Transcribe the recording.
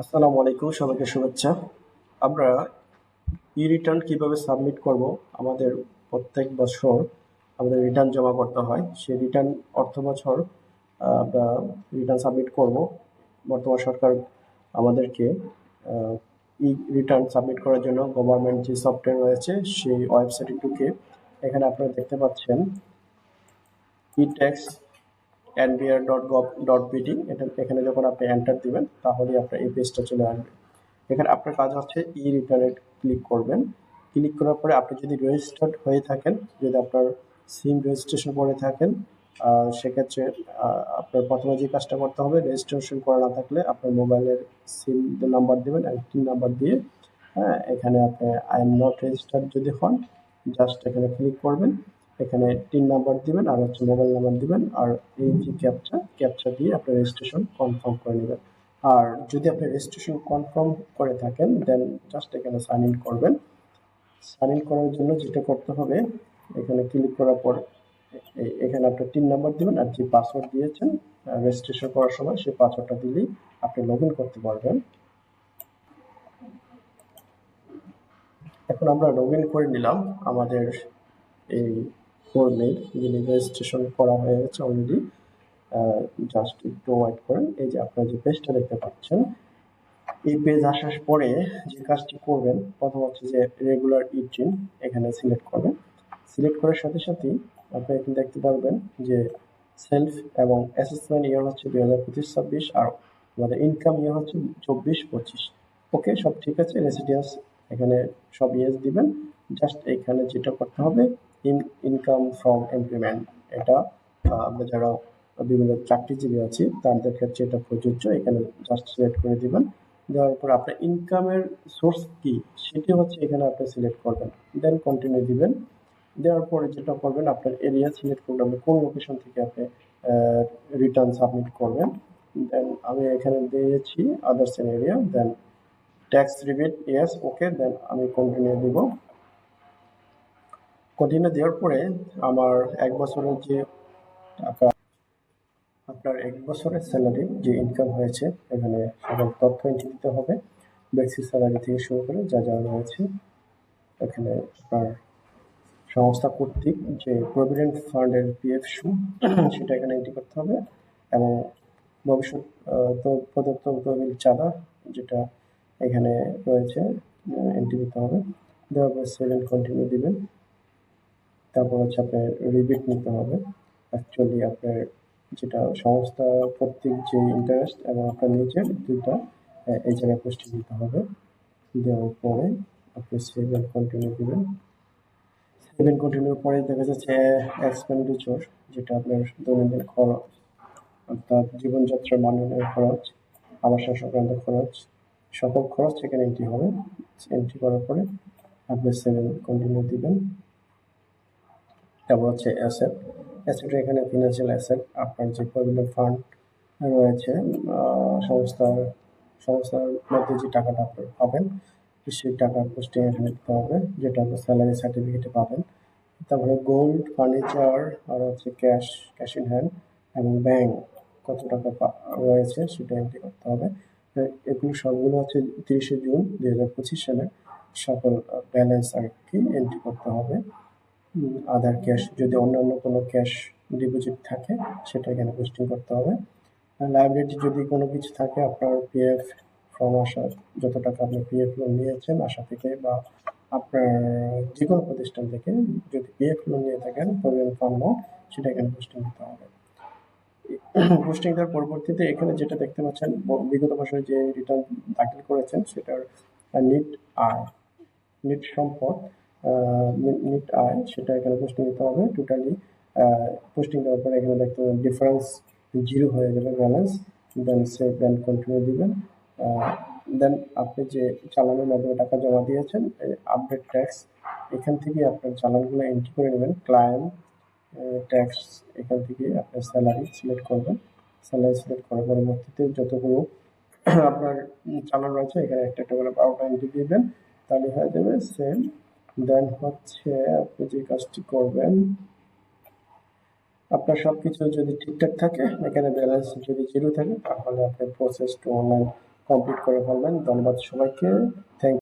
আসসালামু আলাইকুম, সবাইকে শুভেচ্ছা। আমরা রিটার্ন কিভাবে সাবমিট করব? আমাদের প্রত্যেক বছর আমাদের রিটার্ন জমা করতে হয়। সেই রিটার্ন অর্থ বছর আমরা রিটার্ন সাবমিট করব। বর্তমান সরকার আমাদেরকে ই রিটার্ন সাবমিট করার জন্য গভর্নমেন্ট যে সফটওয়্যার রয়েছে সেই ওয়েবসাইটে ঢুকে এখানে আপনারা দেখতে পাচ্ছেন etax.nbr.gov.bd। এখানে যখন আপনি এন্টার দিবেন তাহলে আপনার এই পেজটা চলে আসবে। এখানে আপনার কাজ হচ্ছে ই রিটার্নে ক্লিক করবেন। ক্লিক করার পরে আপনি যদি রেজিস্টার্ড হয়ে থাকেন, যদি আপনার সিম রেজিস্ট্রেশন করে থাকেন, সেক্ষেত্রে আপনার প্রথমে যে কাজটা করতে হবে, রেজিস্ট্রেশন করা না থাকলে আপনার মোবাইলের সিম নাম্বার দেবেন আর টিন নাম্বার দিয়ে, হ্যাঁ, এখানে আপনি আই এম নট রেজিস্টার্ড যদি হন, জাস্ট এখানে ক্লিক করবেন। এখানে টিন নাম্বার দিবেন আর হচ্ছে মোবাইল নাম্বার দিবেন আর এই যে ক্যাপচা দিয়ে আপনার রেজিস্ট্রেশন কনফার্ম করে নেবেন। আর যদি আপনি রেজিস্ট্রেশন কনফার্ম করে থাকেন দেন জাস্ট এখানে সাইন ইন করবেন। সাইন ইন করার জন্য যেটা করতে হবে, এখানে ক্লিক করার পর এখানে আপনার টিন নাম্বার দিবেন আর যে পাসওয়ার্ড দিয়েছেন রেজিস্ট্রেশন করার সময় সেই পাসওয়ার্ডটা দিলেই আপনি লগ ইন করতে পারবেন। এখন আমরা লগ ইন করে নিলাম আমাদের এই ফর্মের, যিনি রেজিস্ট্রেশন করা হয়ে গেছে অলরেডি। জাস্ট একটু ওয়েট করেন। এই যে আপনারা যে পেজটা দেখতে পাচ্ছেন, এই পেজ আসার পরে যে কাজটি করবেন, প্রথম হচ্ছে যে রেগুলার ইটিন এখানে সিলেক্ট করবেন। সিলেক্ট করার সাথে সাথেই আপনি এখানে দেখতে পারবেন যে সেলফ এবং অ্যাসেসমেন্ট ইয়ার হচ্ছে 2025-26 আর আমাদের ইনকাম ইয়ার হচ্ছে 24-25। ওকে, সব ঠিক আছে। রেসিডেন্স এখানে সব ইয়েস দিবেন। জাস্ট এখানে যেটা করতে হবে, ইনকাম ফ্রম এমপ্লয়মেন্ট, এটা আমরা যারা বিভিন্ন চাকরিজীবী আছি তাদের ক্ষেত্রে এটা প্রযোজ্য। এখানে জাস্ট সিলেক্ট করে দিবেন। দেওয়ার পর আপনার ইনকামের সোর্স কি সেটি হচ্ছে এখানে আপনি সিলেক্ট করবেন, দেন কন্টিনিউ দিবেন। দেওয়ার পরে যেটা করবেন, আপনার এরিয়া সিলেক্ট করবেন, আপনি কোন লোকেশন থেকে আপনি রিটার্ন সাবমিট করবেন। দেন আমি এখানে দিয়েছি আদার্স এরিয়া, দেন ট্যাক্স রিবেট ইয়েস, ওকে, দেন আমি কন্টিনিউ দিব। কন্টিনিউ দেওয়ার পরে আমার এক বছরের যে টাকা, আপনার এক বছরের স্যালারি যে ইনকাম হয়েছে এখানে সকল তথ্য এন্ট্রি দিতে হবে। বেসিক স্যালারি থেকে শুরু করে যা যা রয়েছে এখানে আপনার সংস্থা কর্তৃক যে প্রভিডেন্ট ফান্ডের পিএফ সুদ সেটা এখানে এন্ট্রি করতে হবে এবং ভবিষ্যৎ তো প্রদত্ত তহবিল চাঁদা যেটা এখানে রয়েছে এন্ট্রি দিতে হবে। দেওয়ার পর সেভ এন্ড কন্টিনিউ দিবেন। তারপর হচ্ছে আপনার রিবিট নিতে হবে। অ্যাকচুয়ালি আপনার যেটা সংস্থা কর্তৃক যে ইন্টারেস্ট এবং আপনার নিজের দুইটা এই জায়গায় পোস্টিং দিতে হবে। দেওয়ার পরে আপনি সেভ এন্ড কন্টিনিউ দিবেন। সেভ এন্ড কন্টিনিউর পরে দেখা যাচ্ছে এক্সপেন্ডিচার, যেটা আপনার দৈনন্দিন খরচ, অর্থাৎ জীবনযাত্রার মান উন্নয়নের খরচ, আবাসন সংক্রান্ত খরচ, সকল খরচ এখানে এন্ট্রি হবে। এন্ট্রি করার পরে আপনি সেভ এন্ড কন্টিনিউ দিবেন। তারপর হচ্ছে অ্যাসেট। অ্যাসেট এখানে ফিনান্সিয়াল অ্যাসেট, আপনার যে প্রভিডেন্ট ফান্ড রয়েছে, সংস্থার সংস্থার মধ্যে যে টাকাটা আপনি পাবেন সেই টাকার পোস্টিং এখানে দিতে হবে, যেটা আপনার স্যালারি সার্টিফিকেটে পাবেন। তারপরে গোল্ড, ফার্নিচার আর হচ্ছে ক্যাশ ইন হ্যান্ড এবং ব্যাংক কত টাকা রয়েছে সেটা এন্ট্রি করতে হবে। এগুলো সবগুলো হচ্ছে 30শে জুন 2025 সালে সকল ব্যালেন্স আর কি এন্ট্রি করতে হবে। আদার ক্যাশ, যদি অন্যান্য কোনো ক্যাশ ডিপোজিট থাকে সেটা এখানে পোস্টিং করতে হবে। লাইবিলিটি যদি কোনো কিছু থাকে, আপনার পিএফ ফ্রম আশা, যত টাকা আপনি পিএফ লোন নিয়েছেন আশা থেকে বা আপনার যে কোনো প্রতিষ্ঠান থেকে, যদি পিএফ লোন নিয়ে থাকেন প্রভিডেন্ট ফান্ড, সেটা এখানে পোস্টিং দিতে হবে। পোস্টিং দেওয়ার পরবর্তীতে এখানে যেটা দেখতে পাচ্ছেন, বিগত বছরে যে রিটার্ন দাখিল করেছেন সেটার নিট আয়, নিট সম্পদ, নিট আয়, সেটা এখানে পোস্টিং দিতে হবে। টোটালি পোস্টিং দেওয়ার পরে এখানে দেখতে পাবেন ডিফারেন্স জিরো হয়ে যাবে ব্যালেন্স। দেন সেভ দেন কন্টিনিউ দিবেন। দেন আপনি যে চালানের মাধ্যমে টাকা জমা দিয়েছেন, আপডেট ট্যাক্স, এখান থেকে আপনার চালানগুলো এন্ট্রি করে নেবেন। ক্লায়েন্ট ট্যাক্স, এখান থেকে আপনার স্যালারি সিলেক্ট করবেন। স্যালারি সিলেক্ট করার পরবর্তীতে যতগুলো আপনার চালান রয়েছে এখানে একটা একটা করে 12টা এন্ট্রি দিবেন, তাহলে হয়ে যাবে সেম। দেন হচ্ছে আপনি যে কাজটি করবেন, আপনার সবকিছু যদি ঠিকঠাক থাকে, এখানে ব্যালেন্স যদি জিরো থাকে তাহলে আপনি প্রসেস টু অনলাইন কমপ্লিট করে ফেলবেন। ধন্যবাদ সবাইকে। থ্যাংক